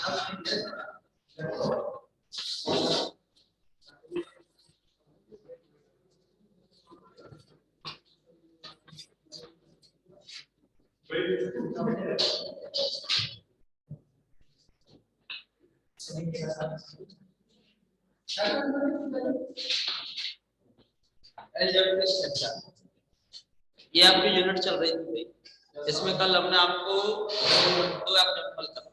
ये आपकी यूनिट चल रही थी, इसमें कल हमने आपको दो एग्जांपल कर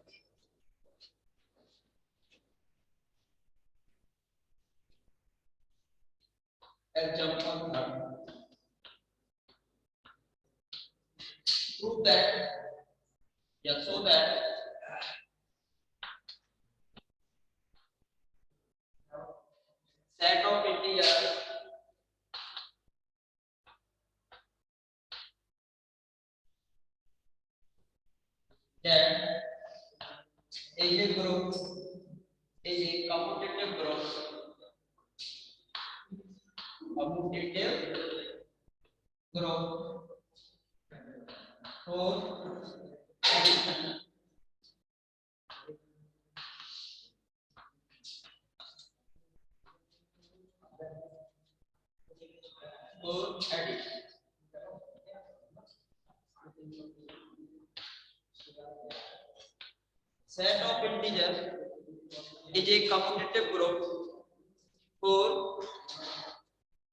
prove that so that set of integers that is a group is a commutative group for addition set of integer is a commutative group for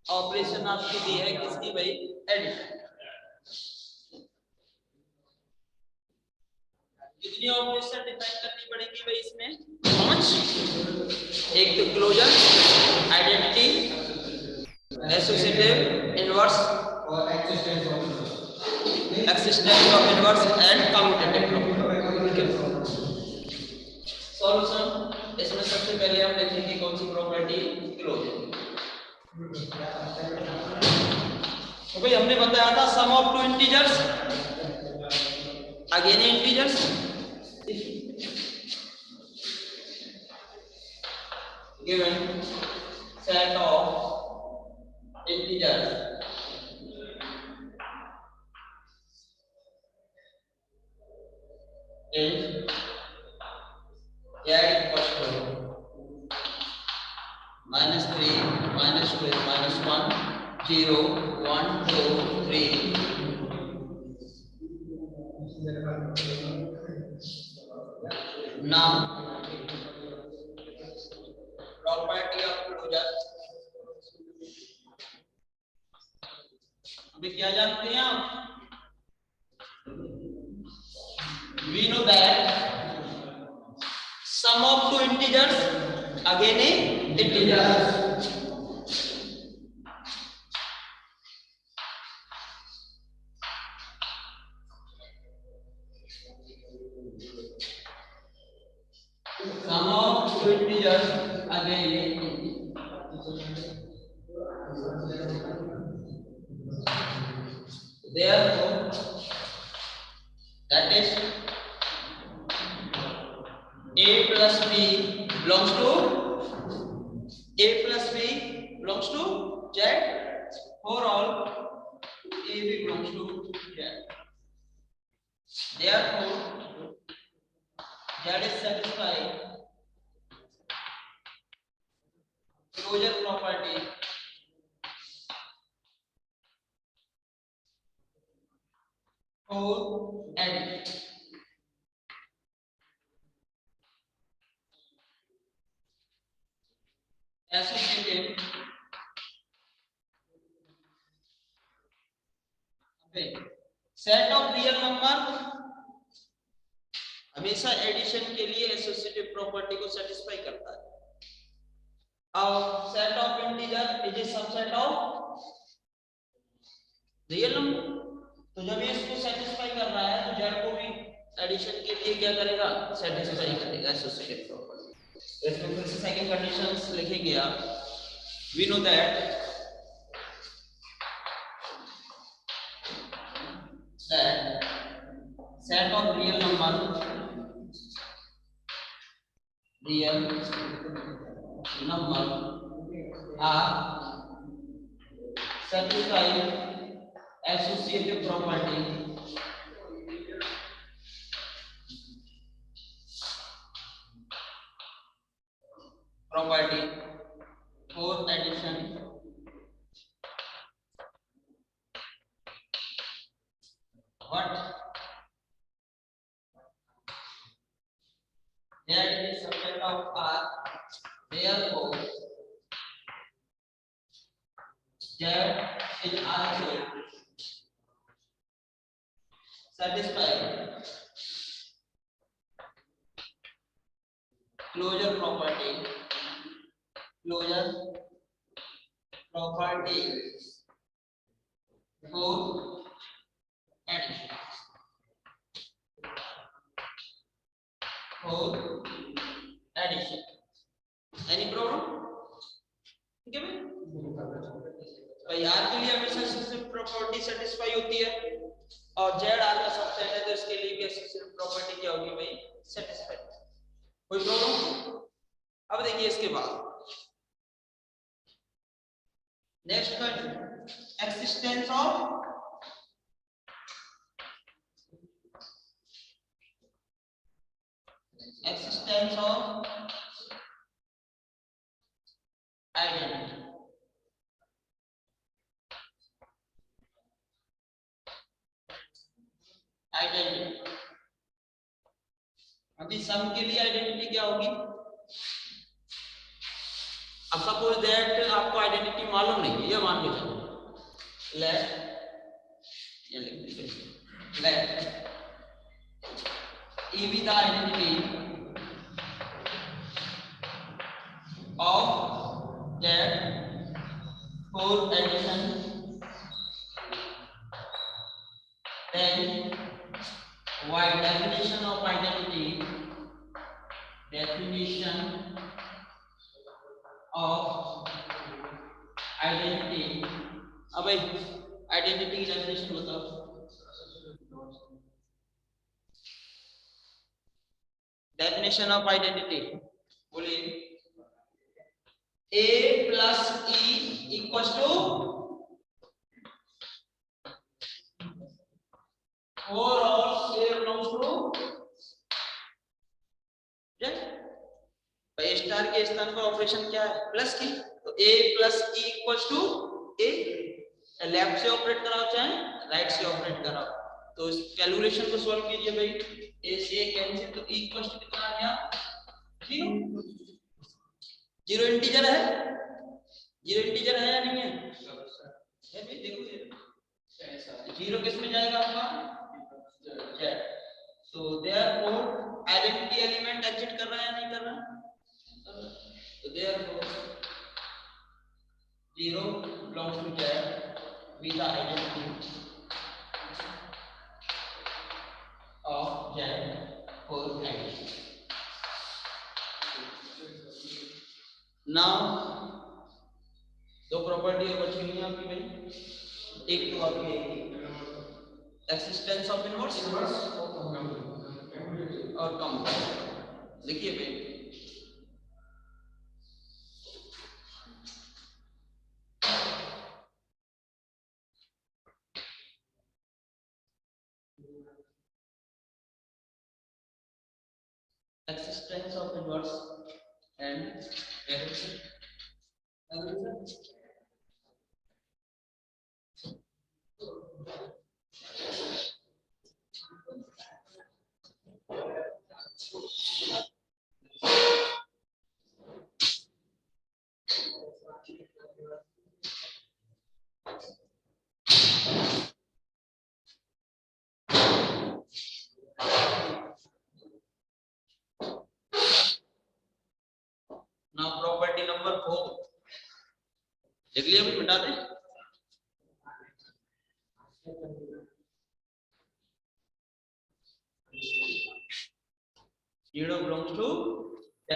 operation आपकी दी है किसकी भाई एडिशन। कितनी ऑपरेशन डिफाइन करनी पड़ेगी भाई इसमें? 5। एक तो क्लोजर, आइडेंटिटी, एसोसिएटिव, इनवर्स और existence of inverse and commutative property. Solution इसमें सबसे पहले हम देखेंगे कौन सी प्रॉपर्टी? क्लोजर। तो भाई हमने बताया था sum of two integers again integers given set of integers is a equals to -3 -2 -1 0 1 2 3 now property of closure अभी क्या जानते हैं आप? we know that sum of two integers again a integer sum of two integers again a therefore that is a plus b belongs to z for all a b belongs to z therefore z is satisfied closure property for addition associative set of real number हमेशा addition के लिए associative property को satisfy करता है। और set of integer is A subset of real number. तो जब ये इसको सेटिस्फाई कर रहा है तो जेड को भी एडिशन के लिए क्या करेगा? सेटिस्फाई करेगा एसोसिएटिव प्रॉपर्टी। इसमें फिर से सेकंड कंडीशंस लिखेंगे आप। We know that set of real number are satisfying associative property property for addition what that is subject of R, therefore Z is also satisfied closure property for addition for addition. Any problem? ठीक है भाई यार के लिए हमेशा सिर्फ property satisfy होती है और जेड आर का सबसेट है तो इसके लिए भी सिर्फ प्रॉपर्टी क्या होगी भाई सेटिस्फाई. कोई प्रॉब्लम? अब देखिए इसके बाद next question existence of identity. अभी सम के लिए आइडेंटिटी क्या होगी? अब सपोज दैट आपको आइडेंटिटी मालूम नहीं है, ये मान के चलो लेट ये लिख दीजिए late E be the identity of that for addition then y definition of identity अब भाई आइडेंटिटी की डेफिनेशन बताओ. डेफिनेशन ऑफ आइडेंटिटी बोलिए. A plus E equals to 4 और A belongs to भाई स्टार के स्थान पर ऑपरेशन क्या है? प्लस की. तो A plus E equals to A. Left से ऑपरेट कराओ चाहे राइट से ऑपरेट कराओ. तो इस कैलकुलेशन को सॉल्व कीजिए भाई. A से A कैंसिल तो E इक्वल्स टू कितना आ गया? 0. 0 इंटीजर है. 0 इंटीजर है या नहीं है? है भाई देखो ये 0 किस में जाएगा आपका? Z. So therefore identity element exit कर रहा है या नहीं कर रहा? तो therefore 0 belongs to Z with the identity of Z for addition. Now दो प्रॉपर्टी और बची हुई है आपकी भाई. एक तो आपकी एक्सिस्टेंस ऑफ इनवर्स और कंपाउंड. देखिए भाई existence of inverse and addition. Now property number 4 लिख लिया भी मिटा दें. Zero belongs to Z.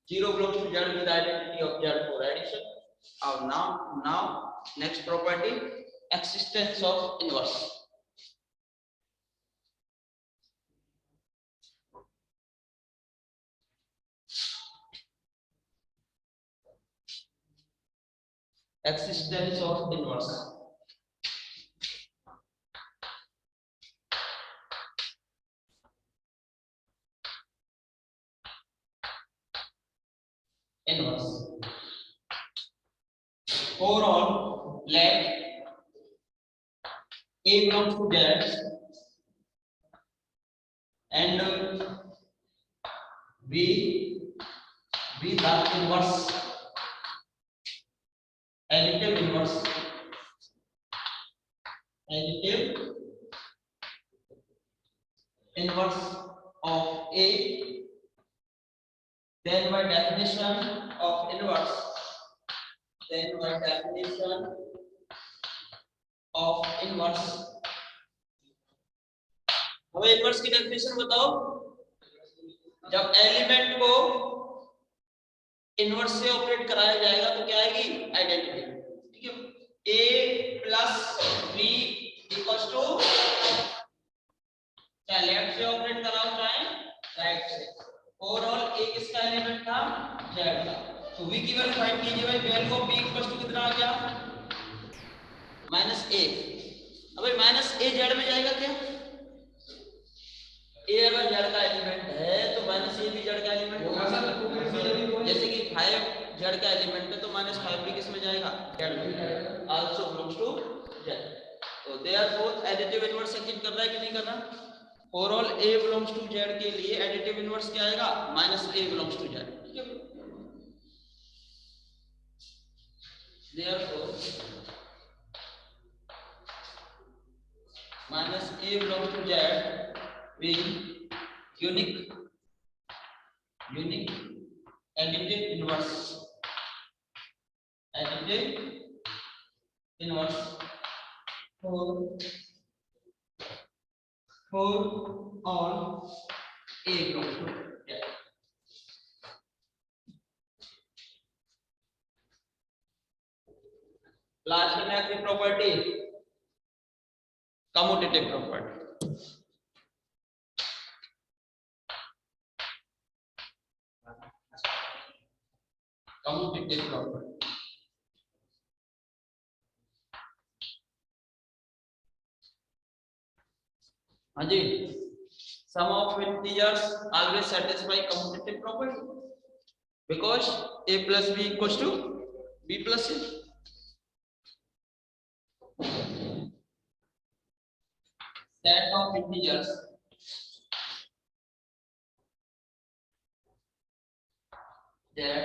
0 belongs to Z with the identity of Z for addition. Now next property existence of inverse. Existence of inverse. Inverse for all let A belongs to Z and B the inverse additive inverse of A, then by definition of inverse हमें inverse की definition बताओ। जब element को inverse से operate कराया जाएगा तो क्या आएगी? आइडेंटिटी। ठीक है, a plus b equals to, चाहे लेफ्ट से ऑपरेट कराओ चाहे राइट से, ओवरऑल a किसका एलिमेंट था? z का। तो v की वैल्यू फाइंड कीजिए भाई। Value of b equals to कितना आ गया? -a। अबे -a z में जाएगा क्या? a अगर z का एलिमेंट है तो -a भी z का एलिमेंट होगा। जैसे कि 5 z का एलिमेंट है तो -5 भी किस में जाएगा? z में आल्सो बिलोंग्स टू z। तो they are both additive inverse act कर रहा है कि नहीं कर रहा? For all a belongs to z के लिए एडिटिव इनवर्स क्या आएगा? -a belongs to z। ठीक है, therefore -a belongs to z being unique additive inverse for all a belongs to z। Last में आखिरी property commutative property. Commutative property हाँ जी, sum of integers always satisfy commutative property because a plus b equals to b plus c। Set of integers that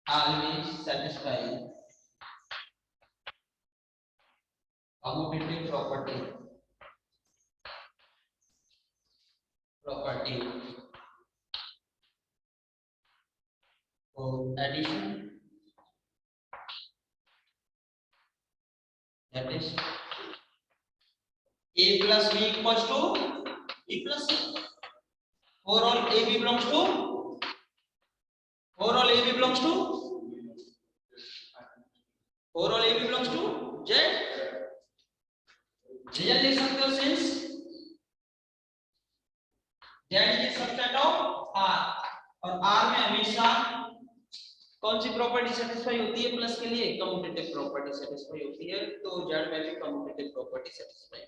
always satisfy commutative property for addition, that is a plus b equals to b plus c। for all a b belongs to z। Result लिख सकते हो since z is subset of r और r में हमेशा कौन सी property satisfy होती है? Plus के लिए कम्यूटेटिव प्रॉपर्टी सेटिस्फाई होती है। तो z में भी कम्यूटेटिव प्रॉपर्टी सेटिस्फाई।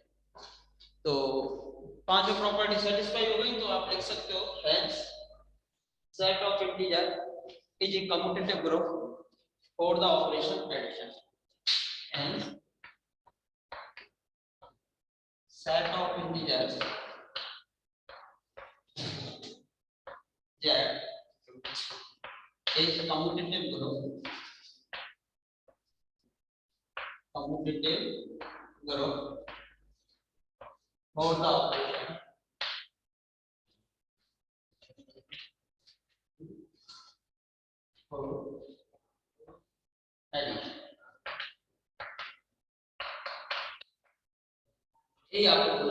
तो पांचों प्रॉपर्टी सेटिस्फाई हो गई तो आप लिख सकते हो hence set of integer is a commutative group for the operation addition. Hence set of integers z is commutative group for the operation for addition। ये आपको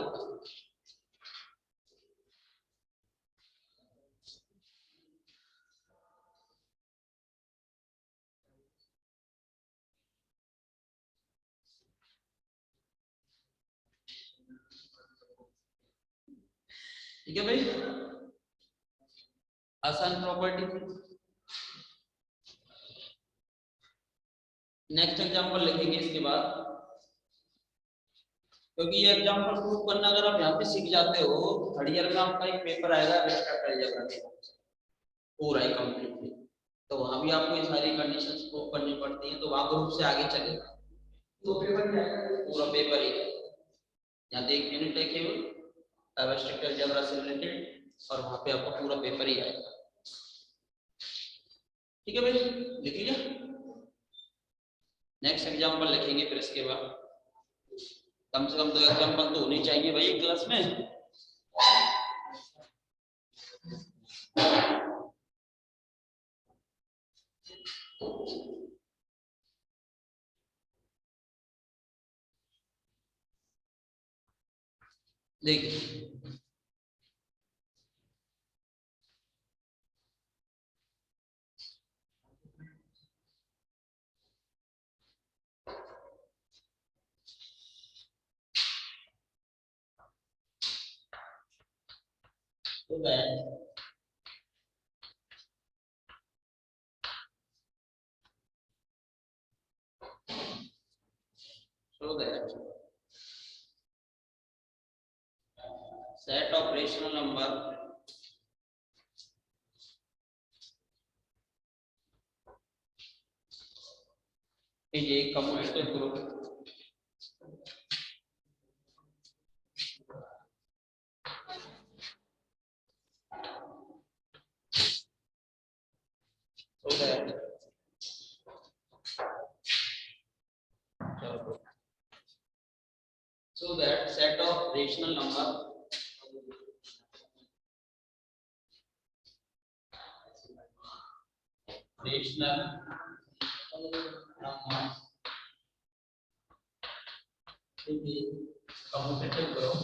ठीक है भाई, आसान प्रॉपर्टी। नेक्स्ट एग्जांपल लिखेंगे इसके बाद, क्योंकि ये एग्जांपल प्रूव करना अगर आप यहाँ पे सीख जाते हो, थर्ड ईयर में आपका एक पेपर आएगा वेक्टर अलजेब्रा। पूरा ही कंप्लीटली, तो वहां भी आपको ये सारी कंडीशंस को करनी पड़ती है, तो वहां ग्रुप से आगे चलेगा तो पेपर क्या है, पूरा पेपर ही है। यहाँ तो एक यूनिट है केवल एब्स्ट्रैक्ट अलजेब्रा से रिलेटेड और वहां पे आपका पूरा पेपर ही आएगा। ठीक है भाई, लिख लीजिए। नेक्स्ट एग्जांपल लिखेंगे, फिर इसके बाद कम से कम 2 एग्जांपल तो होने चाहिए भाई एक क्लास में। देखिए तो that set of rational number is a commutative group so that set of rational number is a commutative group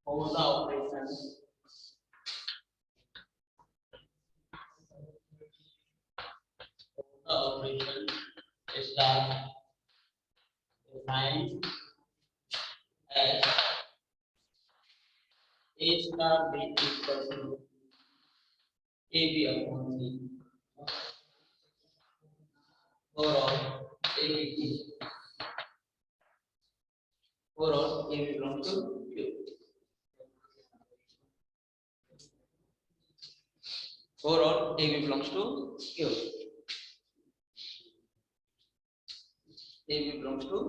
for the operations star defined as a star b equal to ab upon c for all ab belongs to q, for all ab belongs to q, ab belongs to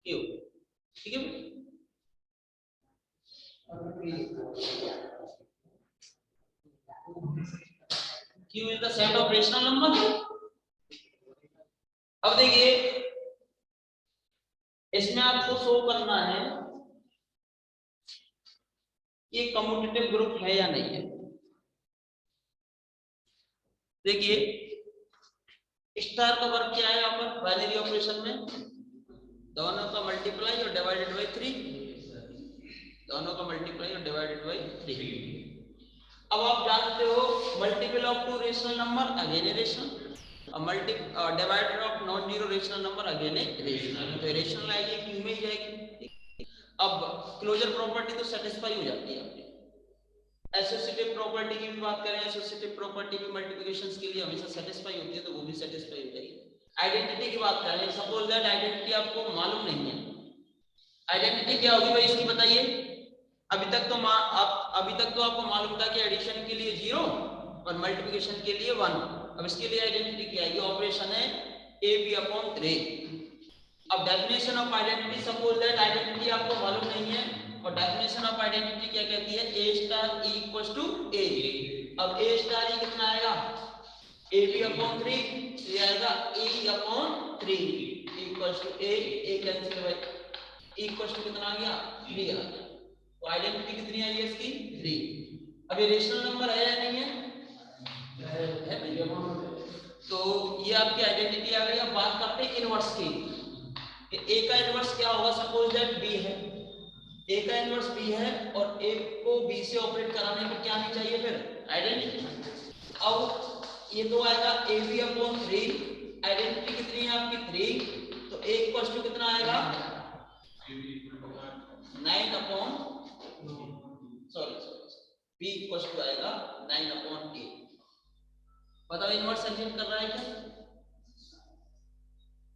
q। ठीक है, q is the set of rational number। अब देखिए इसमें आपको show करना है ये commutative group है या नहीं है। देखिए स्टार का वर्क क्या है यहाँ पर बाइनरी ऑपरेशन में, दोनों का मल्टीप्लाई और डिवाइडेड बाय 3, दोनों का मल्टीप्लाई और डिवाइडेड बाय 3। अब आप जानते हो multiple of two rational number again a rational, multi divided of non zero rational number again a rational, तो रेशनल आएगी क्यू में ही जाएगी। अब क्लोजर प्रॉपर्टी तो सेटिस्फाई हो जाती है आपकी। एसोसिएटिव प्रॉपर्टी की भी बात करें, एसोसिएटिव प्रॉपर्टी भी मल्टीप्लिकेशंस के लिए हमेशा सेटिस्फाई होती है, तो वो भी सेटिस्फाई हो जाएगी। आइडेंटिटी की बात करें, सपोज दैट आइडेंटिटी आपको मालूम नहीं है, आइडेंटिटी क्या होगी भाई इसकी बताइए। अभी तक तो आपको मालूम था कि एडिशन के लिए 0 और मल्टीप्लिकेशन के लिए 1। अब इसके लिए आइडेंटिटी क्या है, ये ऑपरेशन है a b upon 3। अब definition of identity, suppose that identity आपको मालूम नहीं है और डेफिनेशन ऑफ आइडेंटिटी क्या कहती है, a star e equals to a। अब a स्टार e कितना आएगा, a b upon 3, ये आएगा e upon 3 equals to a cancel by equals to कितना आ गया 3 आ गया। तो आइडेंटिटी कितनी आई है इसकी 3। अब ये रेशनल नंबर है या नहीं है भैया, तो ये आपकी आइडेंटिटी आ गई। अब बात करते हैं इनवर्स की, ए का इनवर्स क्या होगा, सपोज दैट बी है, ए का इनवर्स बी है और ए को बी से ऑपरेट कराने पर क्या नहीं चाहिए फिर आइडेंटिटी। अब ये तो आएगा ए बी अपॉन 3, आइडेंटिटी कितनी है आपकी 3, तो ए इक्वल्स टू कितना आएगा 9 अपॉन बी इक्वल्स टू आएगा 9 अपॉन 8। बताओ इनवर्स एग्जिट कर रहा है क्या,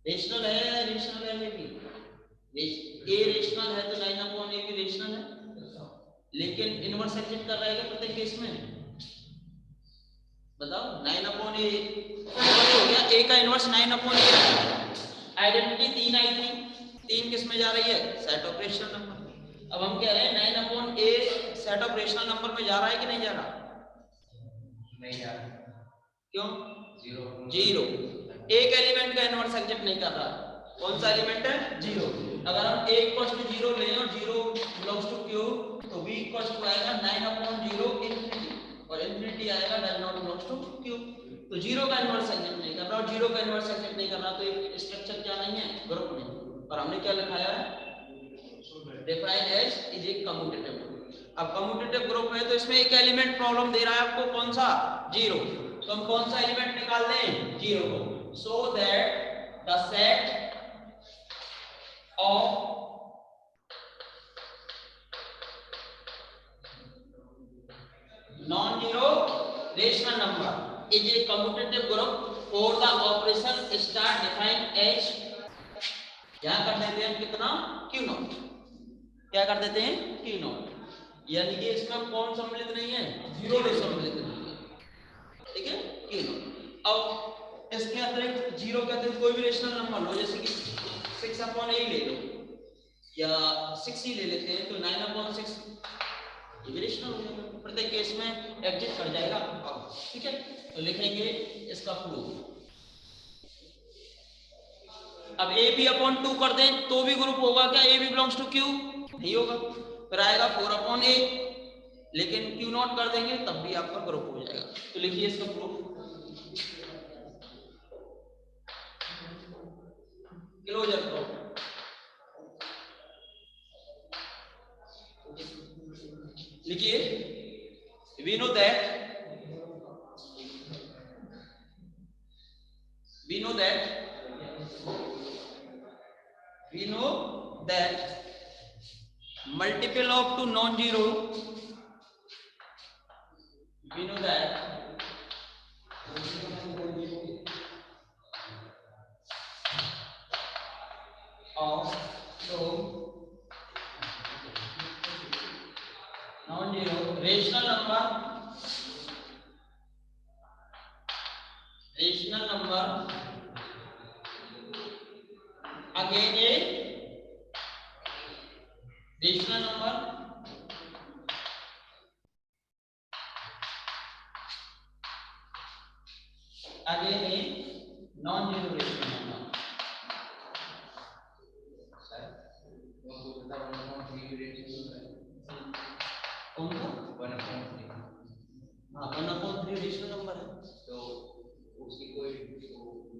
रेशनल है ये भी, ए रेशनल है तो 9/a भी रेशनल है, लेकिन इनवर्स एग्जिट कर रहा है क्या प्रत्येक केस में? बताओ 9/a हो गया, a का इनवर्स 9/a है। आइडेंटिटी 3 आई थी, 3 किस में जा रही है? Set of rational number. अब हम कह रहे हैं 9/a set of rational number में जा रहा है कि नहीं जा रहा? नहीं जा रहा। क्यों? जीरो। एक एलिमेंट का इनवर्स एग्जिट नहीं कर रहा। कौन सा एलिमेंट है? जीरो। अगर हम a = 0 लें और 0 बिलोंग्स टू q, तो v = आएगा 9/0 इंफिनिटी, और इंफिनिटी आएगा does not belongs to q। तो 0 का इनवर्स एग्जिट नहीं कर रहा, और 0 का इनवर्स एग्जिट नहीं कर रहा, तो एक स्ट्रक्चर क्या नहीं है? ग्रुप नहीं। और हमने क्या लिखाया है? Define as is a commutative group. अब कम्यूटेटिव ग्रुप है तो इसमें एक एलिमेंट प्रॉब्लम दे रहा है आपको, कौन सा? 0। तो हम कौन सा एलिमेंट निकाल लें? 0 को। So that the set of non-zero rational number is a commutative group for the operation start defined as, यहाँ कर देते हैं कितना? Q0। क्या कर देते हैं? Q0। यानी कि इसमें कौन सम्मिलित नहीं है? 0 सम्मिलित नहीं है, ठीक है? Q0। अब इसके अतिरिक्त 0 के अतिरिक्त कोई भी रेशनल नंबर लो, जैसे कि 6/8 ले लो या 6 ही ले लेते हैं, तो 9/6 ये भी रेशनल हो जाएगा, प्रत्येक केस में एग्जिट कर जाएगा। अब ठीक है, तो लिखेंगे इसका प्रूफ। अब a/2 कर दें तो भी ग्रुप होगा क्या? a भी बिलोंग्स टू q? नहीं होगा। फिर आएगा 4/a, लेकिन q0 कर देंगे तब भी आपका ग्रुप हो जाएगा। तो लिखिए इसका प्रूफ। Closure proof. लिखिए, we know that multiple of two non-zero, we know that of two non-zero rational number again a rational number again a non-zero rational number। कौन सा? 1/3। हाँ, 1/3 रेशनल नंबर है, तो उसकी कोई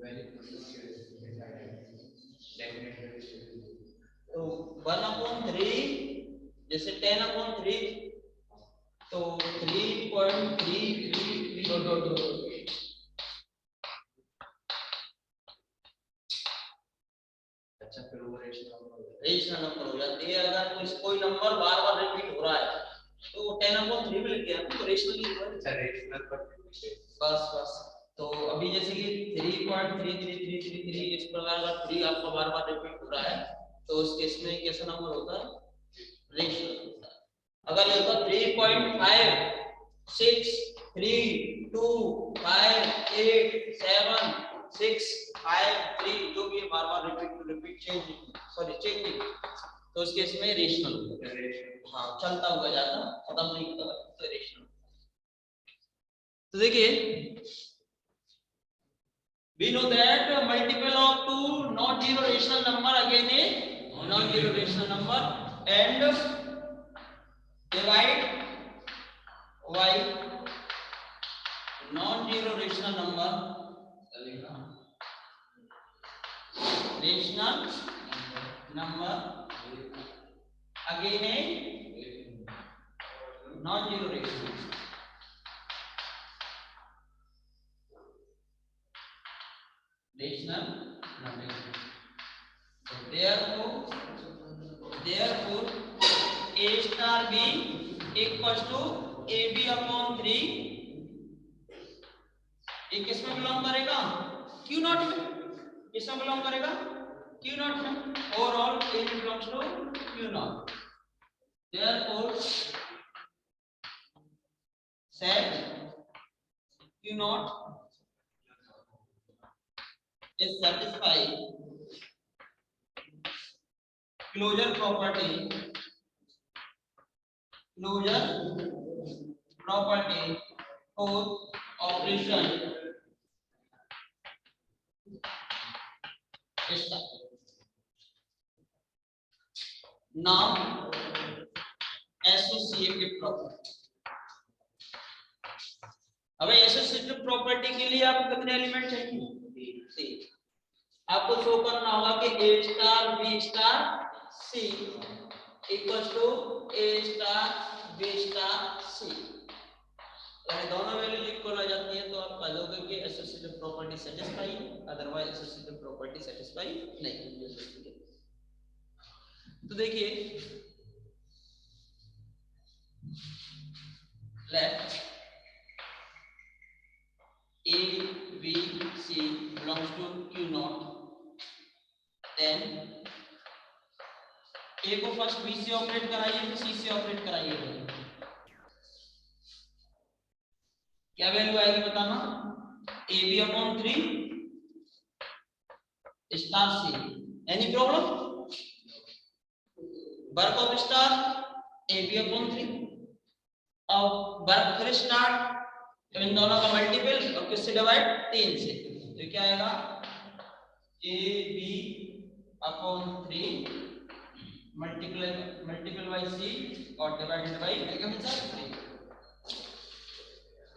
वैल्यू तो 1/3 जैसे 10/3 तो 3.333 अच्छा, फिर वो रेशनल नंबर हो जाती है। अगर कोई नंबर बार बार रिपीट हो रहा है तो 10/3 में लिख दिया तो रेशनल ही होगा। रेशनल पर बस तो अभी जैसे कि 3.33333 इस प्रकार का 3 आपका बार बार रिपीट हो रहा है तो उस केस में कैसा नंबर होता है? रेशनल होता है। अगर ये होता 3.5 6 3 2 5 8 7 6 5 3 जो भी बार बार रिपीट चेंजिंग तो उस केस में रेशनल होता है। हाँ, चलता हुआ जाता, खत्म नहीं होता तो रेशनल। तो देखिए, we know that multiple of two non-zero rational number again a non-zero rational number and divide by non-zero rational number again a non-zero rational number। Therefore a star b equals to ab/3। ये किस में belong करेगा? Q0 में। किस में belong करेगा? Q0 में। और all a belongs to Q naught. Therefore, set Q naught is satisfied closure property for operation star. Now associated property. अब एसोसिएटेड प्रॉपर्टी के लिए आपको कितने एलिमेंट चाहिए? 3. आपको शो करना होगा कि A star B star C equals to A star B star C. अगर दोनों वैल्यू इक्वल आ जाती है तो आप पाओगे कि एसोसिएटेड प्रॉपर्टी सेटिस्फाई है, अदरवाइज एसोसिएटेड प्रॉपर्टी सेटिस्फाई नहीं है. तो देखिए let A, B, C belongs to Q naught, then A को फर्स्ट B से ऑपरेट कराइए फिर C से ऑपरेट कराइए. क्या वैल्यू आएगी बताना? AB upon 3 star C. Any problem? Work of star AB upon 3. अब वर्क फिर स्टार्ट तो इन दोनों का मल्टीपल और किससे डिवाइड? 3 से. तो क्या आएगा? AB upon 3 multiple by C और डिवाइडेड बाय 3.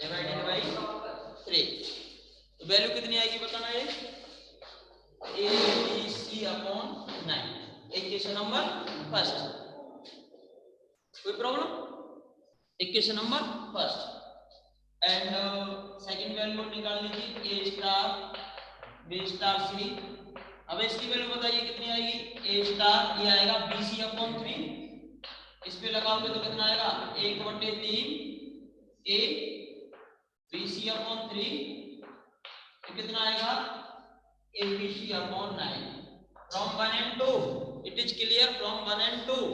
Divided by 3. तो वैल्यू कितनी आएगी बताना ये? ABC upon 9. Equation number first. कोई problem? Equation number first. And second value निकाल लीजिए A star B star C. अब इसकी वैल्यू बताइए कितनी आएगी? A स्टार ये आएगा BC अपॉन 3. इस पे लगाओगे तो कितना आएगा? 1/3 A BC अपॉन 3. तो कितना आएगा? ABC upon 9. From 1 and 2 it is clear. From 1 and 2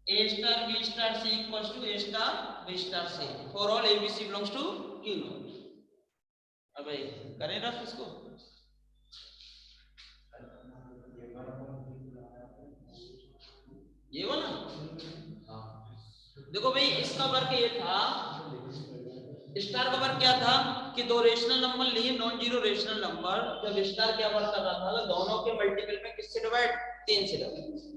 A star B star C equals to A star B star C. For all ABC belongs to Q naught. अब भाई करें rough इसको. ये वाला देखो भाई इसका वर्क ये था. स्टार का वर्क क्या था कि दो रेशनल नंबर लिए नॉन जीरो रेशनल नंबर. जब स्टार क्या वर्क कर रहा था तो दोनों के मल्टीपल में किससे डिवाइड? 3 से डिवाइड.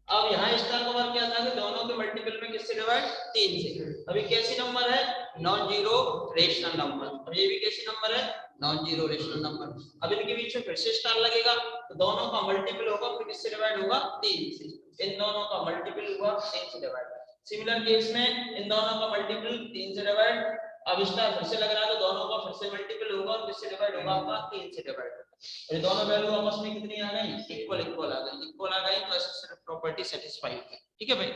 अब यहाँ स्टार का वर्क क्या था कि दोनों के मल्टीपल में किससे डिवाइड? 3 से. अभी कैसी नंबर है? Non zero rational number. अब ये भी कैसी नंबर है? Non zero rational number. अब इनके बीच में फिर से स्टार लगेगा तो दोनों का मल्टीपल होगा फिर किससे डिवाइड होगा? 3 से. इन दोनों का मल्टीपल हुआ 3 से डिवाइड. सिमिलर केस में इन दोनों का मल्टीपल 3 से डिवाइड. अब स्टार फिर से लग रहा है तो दोनों का फिर से मल्टीपल होगा और किससे डिवाइड होगा? आपका 3 से डिवाइड. ये दोनों वैल्यू आपस में कितनी आ गई? इक्वल इक्वल आ गई. इक्वल आ गई तो एसोसिएटेड प्रॉपर्टी सेटिस्फाई. ठीक है भाई.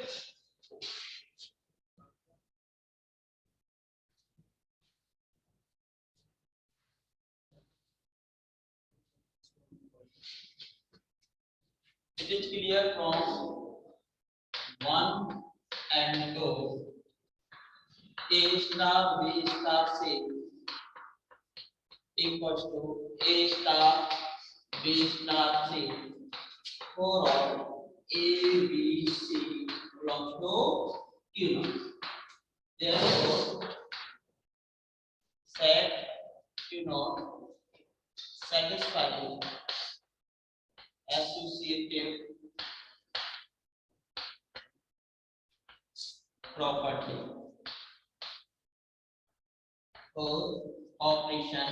It is clear from 1 and 2 A star B star C equals to A star B star C. For all A B C belongs to Q naught. Therefore, set Q naught satisfies associative property for operation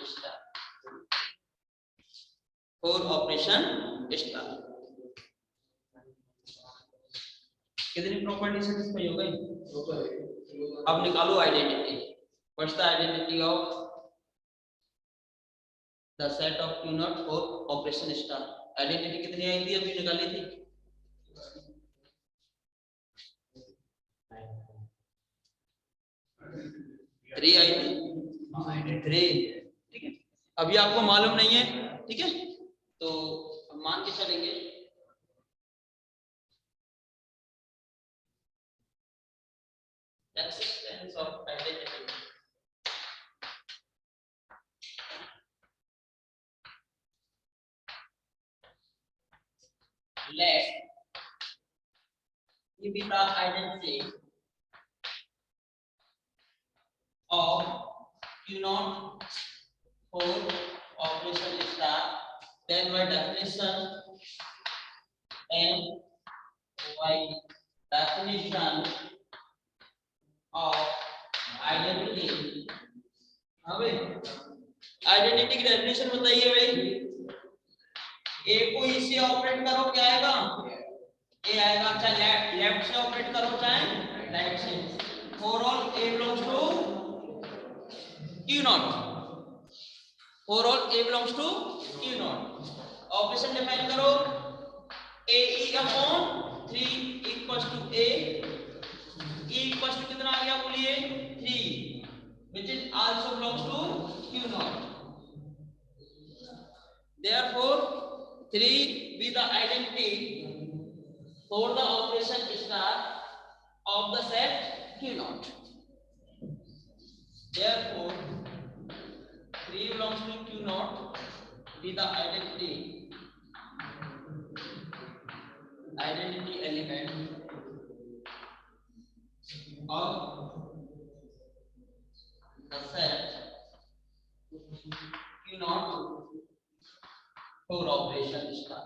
star. For operation star. कितनी property satisfy हो गई? अब निकालो identity. What's the identity of the set of Q naught for operation star? Identity कितनी आई थी? अभी निकाली थी. 3 आई थी. 3. ठीक है. अभी आपको मालूम नहीं है ठीक है, तो हम मान के चलेंगे existence of identity let it be the identity of Q naught for operation star, then by definition and by definition of identity। हाँ भाई, आइडेंटिटी की डेफिनेशन बताइए भाई। ए को ई से ऑपरेट करो, क्या आएगा? ए आएगा। चाहे लेफ्ट से ऑपरेट करो चाहे राइट से, for all a belongs to Q not, for all a belongs to Q not. Operation define करो, a e upon 3 equals to a, e equals to कितना आ गया बोलिए 3, which is also belongs to q naught। therefore 3 be the identity for the operation star of the set q naught। therefore 3 belongs to q naught be the identity element of the set q naught for operation star।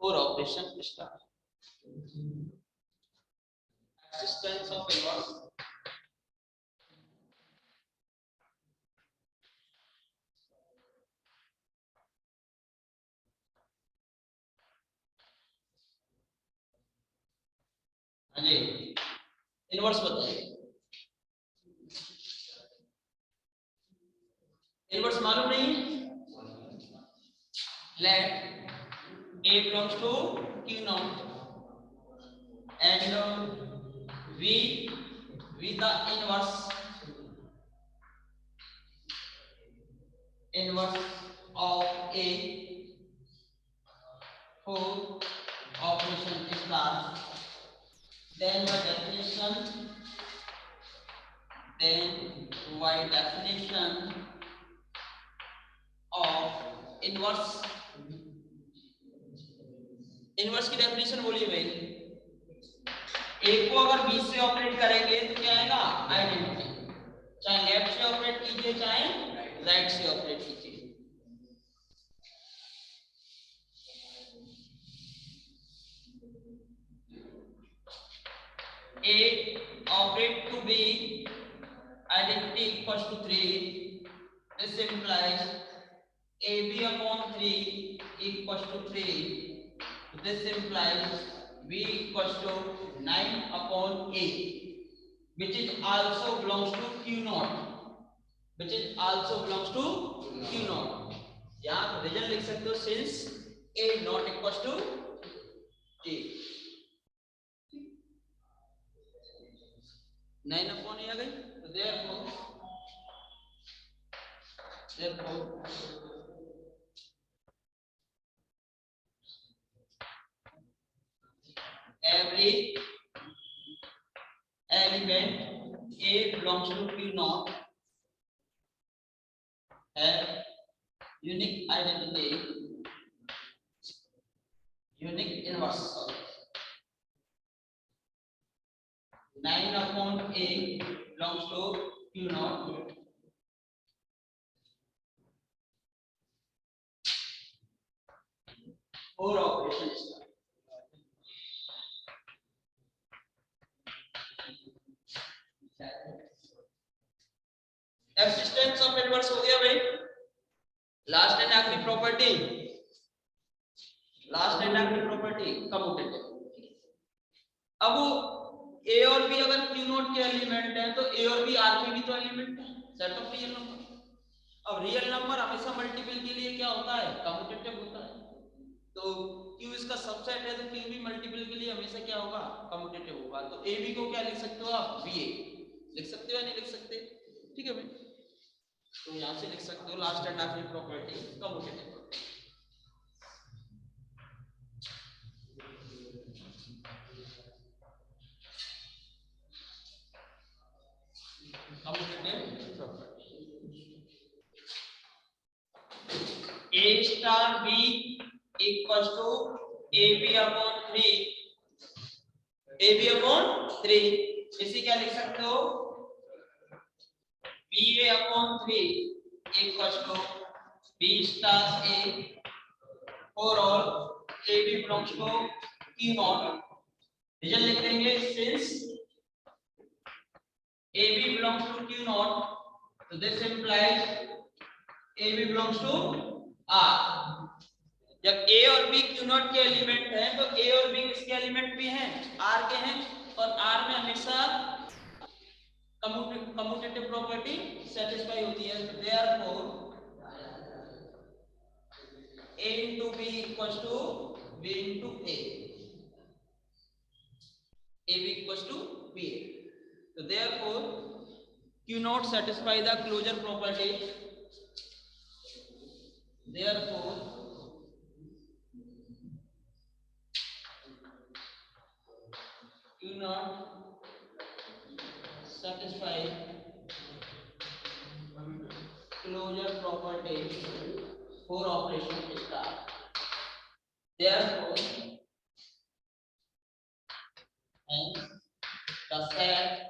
for operation star existence of inverse हाँ जी, inverse बताइए। Inverse मालूम नहीं है? Let a belongs to q naught and v with the inverse of a for operation star, then by definition of inverse। Inverse की definition बोलिए भाई। ए को अगर बी से ऑपरेट करेंगे तो क्या आएगा? आइडेंटिटी। चाहे लेफ्ट से ऑपरेट कीजिए चाहे राइट से ऑपरेट कीजिए। A operate to B identity equals to 3, this implies AB upon 3 equals to 3, this implies B equals to 9 upon A, which is also belongs to Q naught, which is also belongs to Q naught। यहाँ reason लिख सकते हो, since A not equals to A। 9 upon A आ गई, तो therefore every element A belongs to Q naught have unique identity, unique inverse। 9 upon A belongs to Q naught for operations। Existence of inverse हो गया भाई। Last and आखिरी property, last and आखिरी property commutative. अब ए और B अगर Q not के element है तो ए और बी आर के भी तो एलिमेंट है, सेट ऑफ रियल नंबर। अब रियल नंबर हमेशा मल्टीपल के लिए क्या होता है? कम्यूटेटिव होता है। तो Q इसका सबसेट है तो Q भी मल्टीपल के लिए हमेशा क्या होगा? कम्यूटेटिव होगा। तो AB को क्या लिख सकते हो आप? VA लिख सकते हो या नहीं लिख सकते? तो यहाँ से लिख सकते हो लास्ट एंड आखिरी property commutative property. Commutative property a star b equals to ab upon 3 ab upon 3 इसे क्या लिख सकते हो ba upon 3 equals to b star a for all ab belongs to q naught result लिख देंगे since ab belongs to q naught so this implies ab belongs to r जब a और b q not के element हैं तो a और b किसके element भी हैं r के हैं और r में हमेशा कम्यूटेटिव प्रॉपर्टी सेटिस्फाई होती है therefore a into b equals to b into a ab equals to ba so therefore q not satisfy the closure property therefore q not satisfy closure property for operation star therefore and the set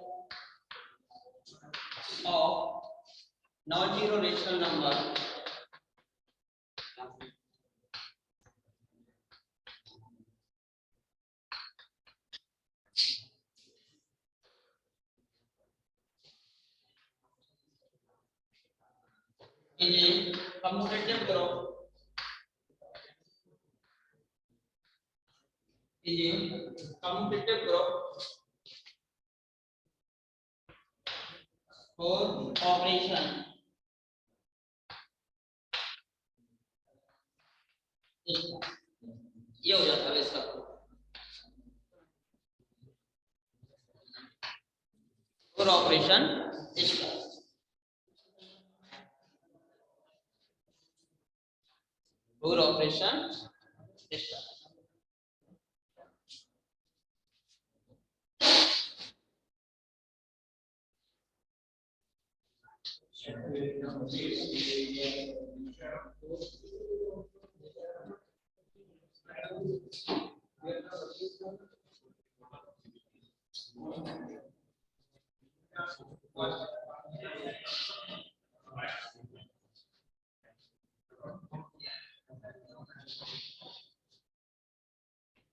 of non-zero rational number is a commutative group is a commutative group for operation ये हो जाता है इसका for operation star for operation star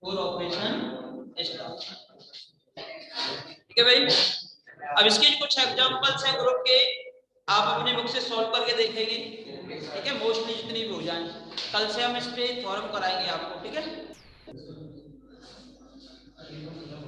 for operation star ठीक है भाई अब इसके कुछ एग्जांपल्स हैं ग्रुप के आप अपने बुक से सॉल्व करके देखेंगे ठीक है मोस्टली जितनी भी हो जाए कल से हम इस पे थ्योरम कराएंगे आपको ठीक है।